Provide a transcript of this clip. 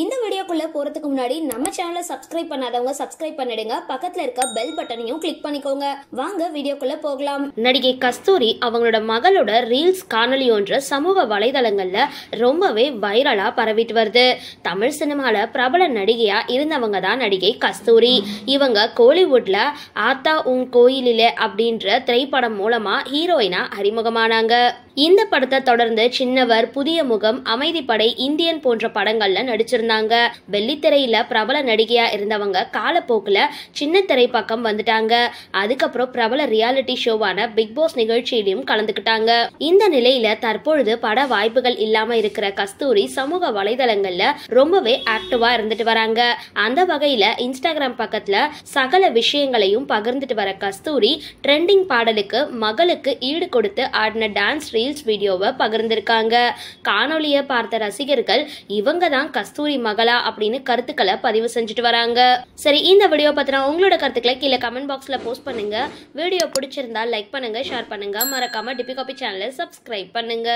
இந்த வீடியோக்குள்ள போறதுக்கு முன்னாடி நம்ம சேனலை சப்ஸ்கிரைப் பண்ணாதவங்க சப்ஸ்கிரைப் பண்ணிடுங்க, பக்கத்துல இருக்க பெல் பட்டனையும் கிளிக் பண்ணிக்கோங்க. வாங்க வீடியோக்குள்ள போகலாம். நடிகை கஸ்தூரி அவங்களோட மகளோட ரீல்ஸ் காணொலி ஒன்று சமூக வலைதளங்கள்ல ரொம்பவே வைரலா பரவிட்டு வருது. தமிழ் சினிமால பிரபல நடிகையா இருந்தவங்க தான் நடிகை கஸ்தூரி. இவங்க கோலிவுட்ல ஆத்தா உன் கோயிலிலே அப்படின்ற திரைப்படம் மூலமா ஹீரோயினா அறிமுகமானாங்க. இந்த படத்தை தொடர்ந்து சின்னவர், புதிய முகம், அமைதிப்படை, இந்தியன் போன்ற படங்கள்ல நடிச்சிருந்தாங்க. வெள்ளித்திரையில பிரபல நடிகையா இருந்தவங்க காலப்போக்குல சின்ன திரை பக்கம் வந்துட்டாங்க. அதுக்கப்புறம் பிரபல ரியாலிட்டி ஷோவான பிக் பாஸ் நிகழ்ச்சியிலும் கலந்துக்கிட்டாங்க. இந்த நிலையில தற்பொழுது பட வாய்ப்புகள் இல்லாம இருக்கிற கஸ்தூரி சமூக வலைதளங்கள்ல ரொம்பவே ஆக்டிவா இருந்துட்டு வராங்க. அந்த வகையில இன்ஸ்டாகிராம் பக்கத்துல சகல விஷயங்களையும் பகிர்ந்துட்டு வர கஸ்தூரி ட்ரெண்டிங் பாடலுக்கு மகளுக்கு ஈடு கொடுத்து ஆடின டான்ஸ் ரீல்ஸ் வீடியோவை பகிர்ந்திருக்காங்க. காணொலியை பார்த்த ரசிகர்கள் இவங்க தான் கஸ்தூரி மகளா அப்படின்னு கருத்துக்களை பதிவு செஞ்சுட்டு வராங்க. சரி, இந்த வீடியோ பத்தின உங்களோட கருத்துக்களை கீழே கமெண்ட் பாக்ஸ்ல போஸ்ட் பண்ணுங்க. வீடியோ பிடிச்சிருந்தா லைக் பண்ணுங்க, ஷேர் பண்ணுங்க, மறக்காம டிபி காபி சேனலை சப்ஸ்கிரைப் பண்ணுங்க.